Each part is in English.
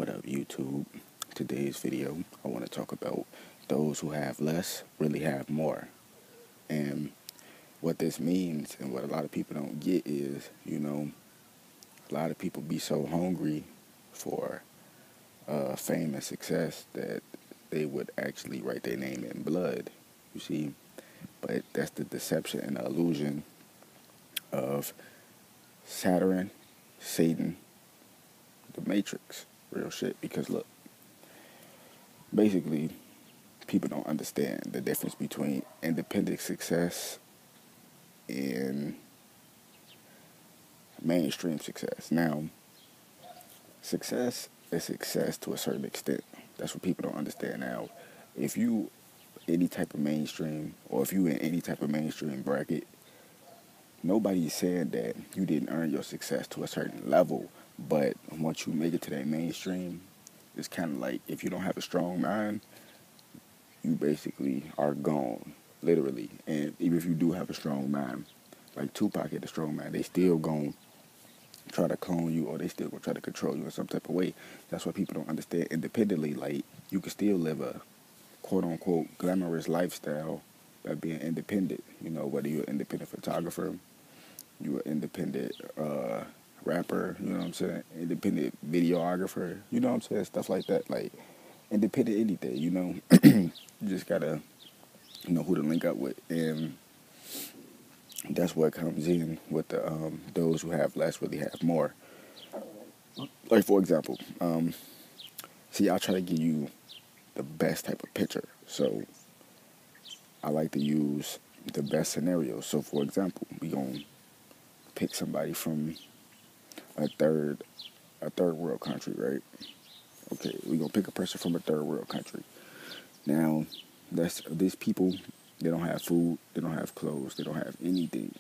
What up, YouTube? Today's video, I want to talk about those who have less really have more. And what this means, and what a lot of people don't get is, a lot of people be so hungry for fame and success that they would actually write their name in blood, you see. But that's the deception and the illusion of Saturn, Satan, the Matrix. Real shit. Because look, basically, people don't understand the difference between independent success and mainstream success. Now, success is success to a certain extent. That's what people don't understand. Now, if you any type of mainstream, or if you in any type of mainstream bracket, nobody's saying that you didn't earn your success to a certain level. But once you make it to that mainstream, it's kind of like if you don't have a strong mind, you basically are gone, literally. And even if you do have a strong mind, like Tupac had a strong mind, they still gonna try to clone you, or they still gonna try to control you in some type of way. That's what people don't understand. Independently, like, you can still live a quote-unquote glamorous lifestyle by being independent. Whether you're an independent photographer, you're an independent rapper, you know what I'm saying, independent videographer, you know what I'm saying, stuff like that, like, independent anything, you just gotta know who to link up with. And that's what comes in with the those who have less really have more. Like, for example, see, I try to give you the best type of picture, so I like to use the best scenario. So, for example, we gonna pick somebody from a third world country, right? Okay, we gonna pick a person from a third world country. Now, these people, they don't have food, they don't have clothes, they don't have anything,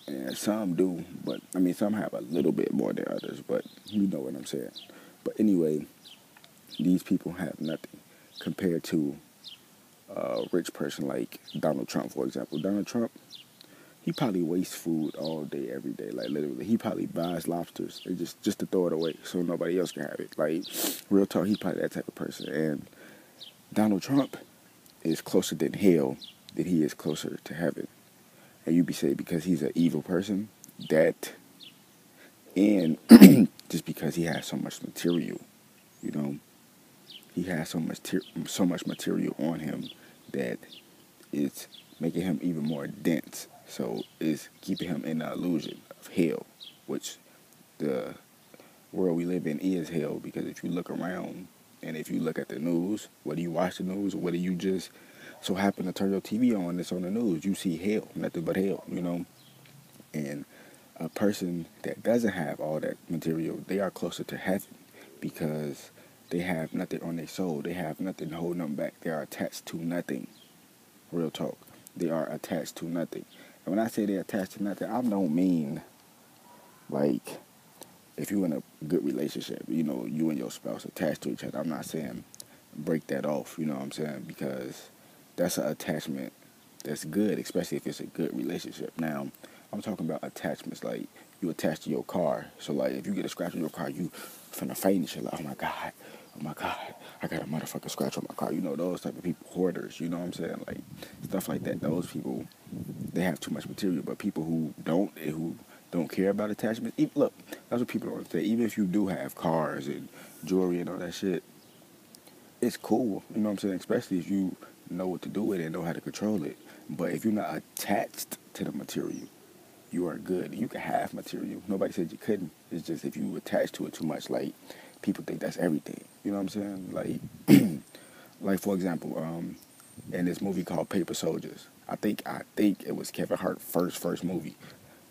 And some do, but some have a little bit more than others, but you know what I'm saying. But anyway, these people have nothing compared to a rich person like Donald Trump, for example. Donald Trump, he probably wastes food all day, every day. Like, literally, he probably buys lobsters and just to throw it away so nobody else can have it. Like, real talk, he probably that type of person. And Donald Trump is closer than hell than he is closer to heaven. And you be saying because he's an evil person, that, and just because he has so much material, he has so much material on him that it's making him even more dense. So it's keeping him in the illusion of hell, which the world we live in is hell. Because if you look around and if you look at the news, whether you watch the news or whether you just so happen to turn your TV on, it's on the news, you see hell, nothing but hell, And a person that doesn't have all that material, they are closer to heaven because they have nothing on their soul. They have nothing holding them back. They are attached to nothing. Real talk. They are attached to nothing. And when I say they're attached to nothing, I don't mean like if you're in a good relationship, you and your spouse attached to each other. I'm not saying break that off, you know what I'm saying? Because that's an attachment that's good, especially if it's a good relationship. Now, I'm talking about attachments like you attach to your car. So, like, if you get a scratch on your car, you finna faint and shit. Like, oh my God, I got a motherfucking scratch on my car. Those type of people, hoarders, you know what I'm saying? Like, stuff like that. Those people, they have too much material. But people who don't care about attachments, look, that's what people don't understand. Even if you do have cars and jewelry and all that shit, it's cool, you know what I'm saying? Especially if you know what to do with it and know how to control it. But if you're not attached to the material, you are good. You can have material. Nobody said you couldn't. It's just if you attach to it too much, like, people think that's everything. You know what I'm saying? Like, like, for example, in this movie called Paper Soldiers, I think it was Kevin Hart's first movie.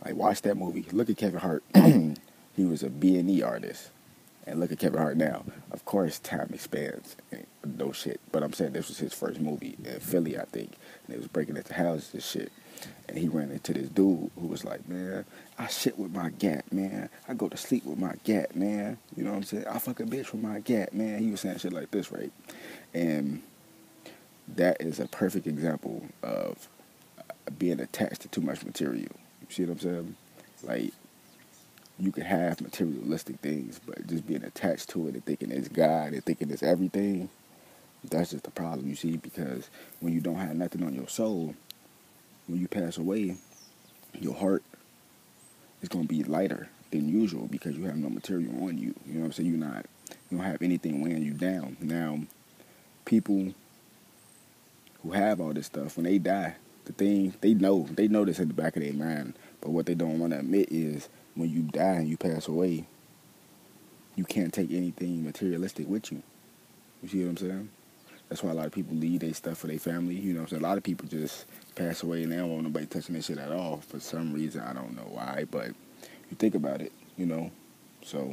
Like, watch that movie. Look at Kevin Hart. He was a B&E artist. And look at Kevin Hart now. Of course, time expands. No shit. But I'm saying this was his first movie in Philly, I think. And it was breaking into houses and shit. And he ran into this dude who was like, man, I shit with my gat, man. I go to sleep with my gat, man. You know what I'm saying? I fuck a bitch with my gat, man. He was saying shit like this, right? And that is a perfect example of being attached to too much material. You see what I'm saying? Like, you can have materialistic things, but just being attached to it and thinking it's God and thinking it's everything, that's just the problem, you see, because when you don't have nothing on your soul, when you pass away, your heart is going to be lighter than usual because you have no material on you. You know what I'm saying? You don't have anything weighing you down. Now, people who have all this stuff, when they die, the thing, they know this in the back of their mind, but what they don't want to admit is when you die and you pass away, you can't take anything materialistic with you. You see what I'm saying? That's why a lot of people leave their stuff for their family. You know what I'm saying? A lot of people just pass away and they don't want nobody touching their shit at all for some reason. I don't know why, but you think about it, you know. So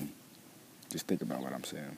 just think about what I'm saying.